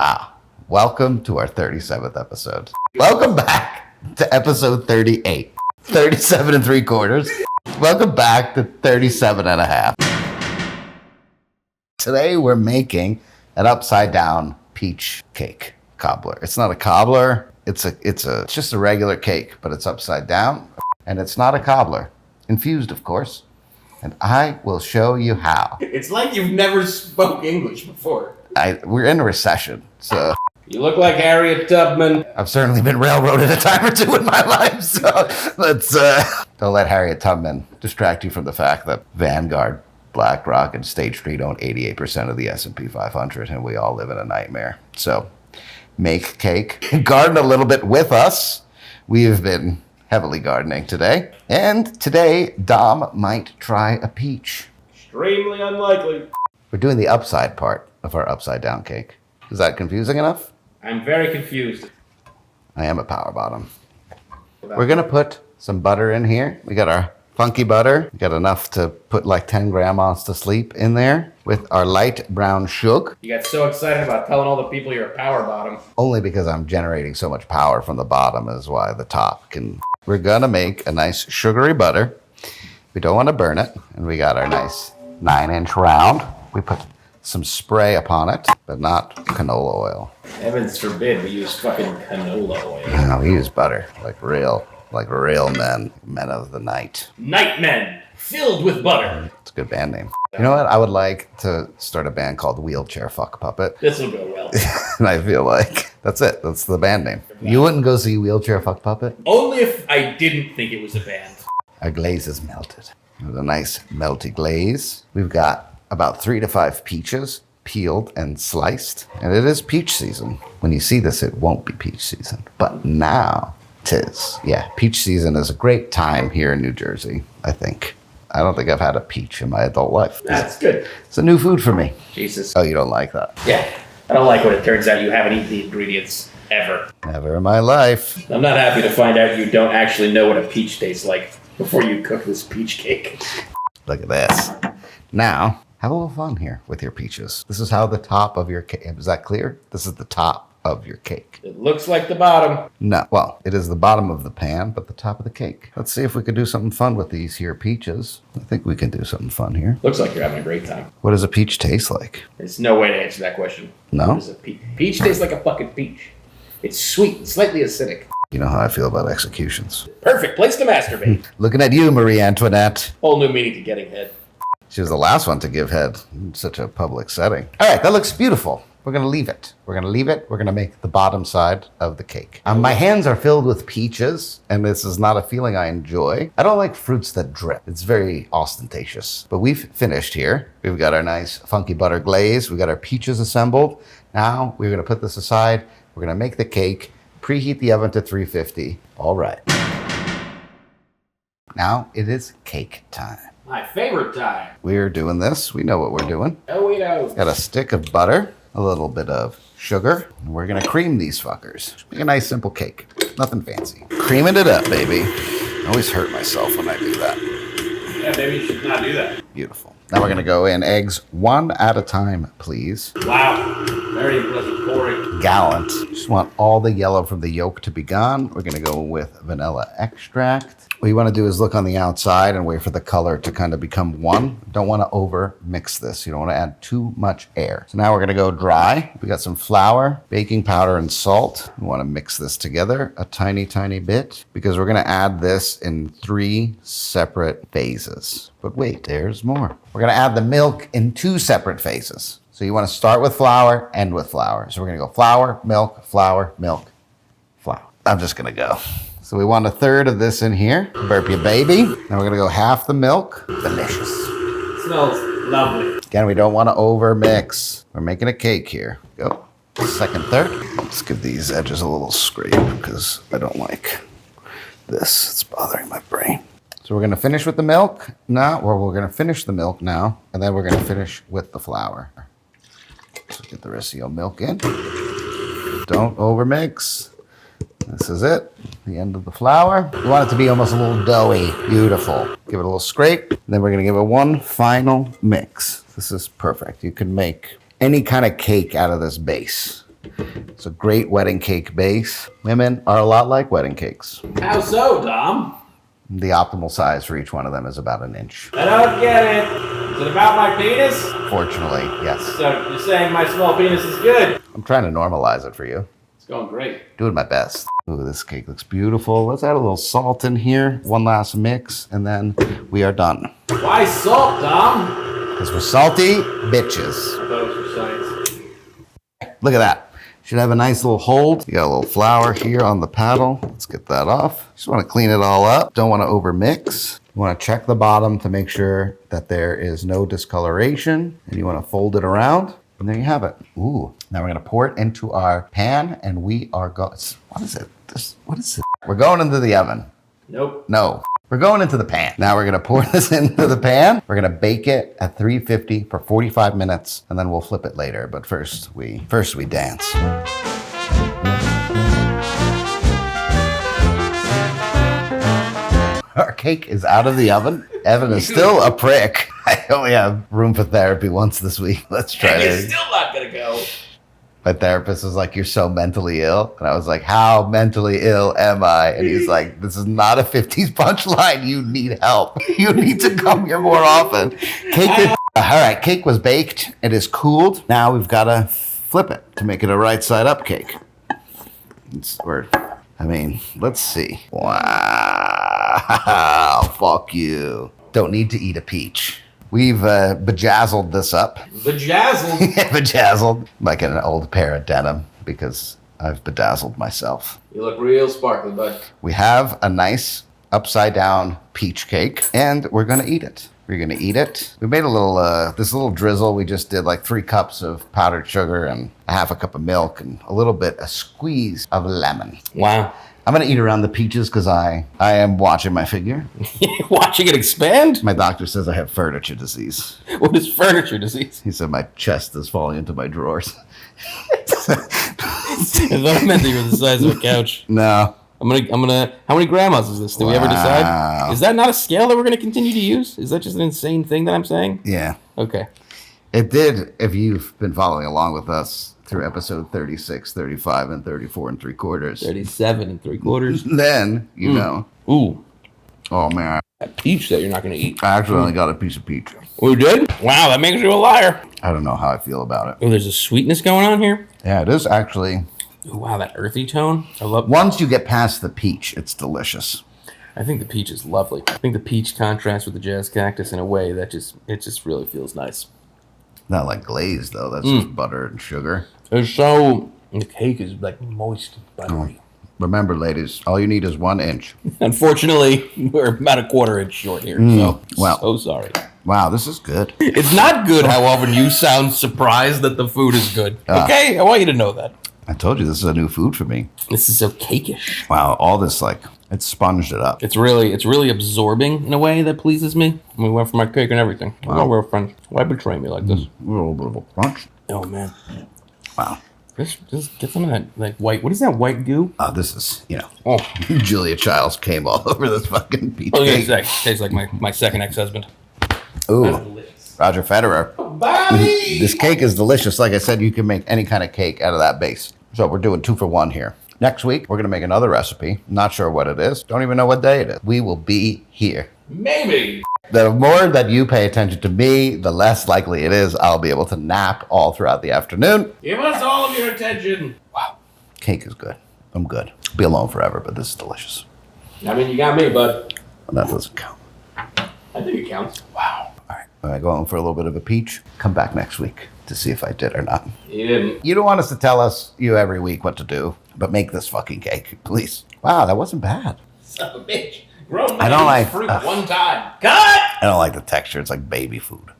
Wow. Welcome to our 37th episode. Welcome back to episode 38. 37 and 3/4. Welcome back to 37 and a half. Today we're making an upside down peach cake cobbler. It's not a cobbler. It's just a regular cake, but it's upside down. And it's not a cobbler. Infused, of course. And I will show you how. It's like you've never spoke English before. We're in a recession, so... You look like Harriet Tubman. I've certainly been railroaded a time or two in my life, so let's don't let Harriet Tubman distract you from the fact that Vanguard, BlackRock, and State Street own 88% of the S&P 500, and we all live in a nightmare. So make cake, garden a little bit with us. We have been heavily gardening today, and today Dom might try a peach. Extremely unlikely. We're doing the upside part of our upside down cake. Is that confusing enough? I'm very confused. I am a power bottom. We're gonna put some butter in here. We got our funky butter. We got enough to put like 10 grandmas to sleep in there with our light brown sugar. You got so excited about telling all the people you're a power bottom. Only because I'm generating so much power from the bottom is why the top can. We're gonna make a nice sugary butter. We don't want to burn it. And we got our nice 9-inch round. We put some spray upon it, but not canola oil. Heavens forbid we use fucking canola oil. No, we use butter, like real men of the night. Nightmen, filled with butter. It's a good band name. You know what? I would like to start a band called Wheelchair Fuck Puppet. This will go well. And I feel like that's it. That's the band name. You wouldn't go see Wheelchair Fuck Puppet? Only if I didn't think it was a band. Our glaze is melted. It was a nice melty glaze. We've got about 3 to 5 peaches peeled and sliced. And it is peach season. When you see this, it won't be peach season. But now it is. Yeah, peach season is a great time here in New Jersey, I think. I don't think I've had a peach in my adult life. That's good. It's a new food for me. Jesus. Oh, you don't like that? Yeah. I don't like when it turns out you haven't eaten the ingredients ever. Never in my life. I'm not happy to find out you don't actually know what a peach tastes like before you cook this peach cake. Look at this. Now, have a little fun here with your peaches. This is how the top of your cake, is that clear? This is the top of your cake. It looks like the bottom. No, well, it is the bottom of the pan, but the top of the cake. Let's see if we could do something fun with these here peaches. I think we can do something fun here. Looks like you're having a great time. What does a peach taste like? There's no way to answer that question. No? What does a peach tastes like a fucking peach. It's sweet and slightly acidic. You know how I feel about executions. Perfect place to masturbate. Looking at you, Marie Antoinette. Whole new meaning to getting head. She was the last one to give head in such a public setting. All right, that looks beautiful. We're going to leave it. We're going to leave it. We're going to make the bottom side of the cake. My hands are filled with peaches, and this is not a feeling I enjoy. I don't like fruits that drip. It's very ostentatious. But we've finished here. We've got our nice funky butter glaze. We've got our peaches assembled. Now we're going to put this aside. We're going to make the cake. Preheat the oven to 350. All right. Now it is cake time. My favorite time. We're doing this. We know what we're doing. Oh, we know. Got a stick of butter, a little bit of sugar, and we're gonna cream these fuckers. Just make a nice simple cake. Nothing fancy. Creaming it up, baby. I always hurt myself when I do that. Yeah, maybe you should not do that. Beautiful. Now we're gonna go in eggs one at a time, please. Wow. Very impressive pouring. Gallant. Just want all the yellow from the yolk to be gone. We're gonna go with vanilla extract. What you want to do is look on the outside and wait for the color to kind of become one. Don't want to over mix this. You don't want to add too much air. So now we're going to go dry. We got some flour, baking powder, and salt. We want to mix this together a tiny, tiny bit because we're going to add this in 3 separate phases. But wait, there's more. We're going to add the milk in 2 separate phases. So you want to start with flour, end with flour. So we're going to go flour, milk, flour, milk, flour. I'm just going to go. So we want 1/3 of this in here. Burp your baby. Now we're gonna go half the milk. Delicious. Smells lovely. Again, we don't want to over mix. We're making a cake here. Go. 2nd, 3rd. Let's give these edges a little scrape because I don't like this. It's bothering my brain. So we're gonna finish with the milk now, or we're gonna finish the milk now, and then we're gonna finish with the flour. So get the rest of your milk in. Don't over mix. This is it, the end of the flour. We want it to be almost a little doughy, beautiful. Give it a little scrape, then we're gonna give it one final mix. This is perfect. You can make any kind of cake out of this base. It's a great wedding cake base. Women are a lot like wedding cakes. How so, Dom? The optimal size for each one of them is about an inch. I don't get it. Is it about my penis? Fortunately, yes. So you're saying my small penis is good? I'm trying to normalize it for you. It's going great. Doing my best. Ooh, this cake looks beautiful. Let's add a little salt in here. One last mix, and then we are done. Why salt, Dom? Because we're salty bitches. I thought it was for science. Look at that. Should have a nice little hold. You got a little flour here on the paddle. Let's get that off. Just want to clean it all up. Don't want to over mix. You want to check the bottom to make sure that there is no discoloration. And you want to fold it around. And there you have it. Ooh. Now we're going to pour it into our pan and we are going. What is it? What is it? We're going into the oven. Nope. No. We're going into the pan. Now we're going to pour this into the pan. We're going to bake it at 350 for 45 minutes and then we'll flip it later. But first we dance. Our cake is out of the oven. Evan is still a prick. I only have room for therapy once this week. Let's try And you're it. still not gonna go. My therapist was like, "You're so mentally ill." And I was like, "How mentally ill am I?" And he's like, "This is not a 50s punchline. You need help. You need to come here more often." All right, cake was baked. It is cooled. Now we've got to flip it to make it a right side up cake. Let's see. Wow, fuck you. Don't need to eat a peach. We've bejazzled this up. Bejazzled? Bejazzled. Like an old pair of denim because I've bedazzled myself. You look real sparkly, bud. We have a nice upside down peach cake and we're going to eat it. We're going to eat it. We made a little, this little drizzle. We just did like 3 cups of powdered sugar and a half a cup of milk and a squeeze of lemon. Wow. I'm going to eat around the peaches because I am watching my figure. Watching it expand? My doctor says I have furniture disease. What is furniture disease? He said my chest is falling into my drawers. I thought I meant that you were the size of a couch. No. I'm gonna. How many grandmas is this? Did we ever decide? Is that not a scale that we're gonna continue to use? Is that just an insane thing that I'm saying? Yeah. Okay. It did, if you've been following along with us through episode 36, 35, and 34 and 3/4. 37 3/4. Then, you know. Ooh. Oh, man. That peach that you're not gonna eat. I actually only got a piece of peach. Oh, you did? Wow, that makes you a liar. I don't know how I feel about it. Oh, there's a sweetness going on here? Yeah, it is actually. Ooh, wow, that earthy tone. I love. Once you get past the peach, it's delicious. I think the peach is lovely. I think the peach contrasts with the jazz cactus in a way that just really feels nice. Not like glazed, though. That's just butter and sugar. It's so... The cake is like moist and buttery. Remember, ladies, all you need is 1 inch. Unfortunately, we're about a 1/4 inch short here. So sorry. Wow, this is good. It's not good how often you sound surprised that the food is good. Okay? I want you to know that. I told you this is a new food for me. This is so cakeish. Wow, all this, it sponged it up. It's really absorbing in a way that pleases me. We went for my cake and everything. Wow. We're friends. Why betray me like this? A little bit of a crunch. Oh, man. Wow. Just get some of that, like, white. What is that white goo? This is, Oh. Julia Childs came all over this fucking peach Oh, yeah, cake. tastes like my second ex-husband. Ooh, Roger Federer. Bobby! This cake is delicious. Like I said, you can make any kind of cake out of that base. So we're doing 2 for 1 here. Next week, we're going to make another recipe. Not sure what it is. Don't even know what day it is. We will be here. Maybe. The more that you pay attention to me, the less likely it is I'll be able to nap all throughout the afternoon. Give us all of your attention. Wow. Cake is good. I'm good. Be alone forever, but this is delicious. I mean, you got me, bud. That doesn't count. I think it counts. Wow. All right. When I go home for a little bit of a peach, come back next week to see if I did or not. You didn't. You don't want us to tell you every week what to do, but make this fucking cake, please. Wow, that wasn't bad. Son of a bitch. Grown I don't man like- fruit one time. Cut! I don't like the texture. It's like baby food.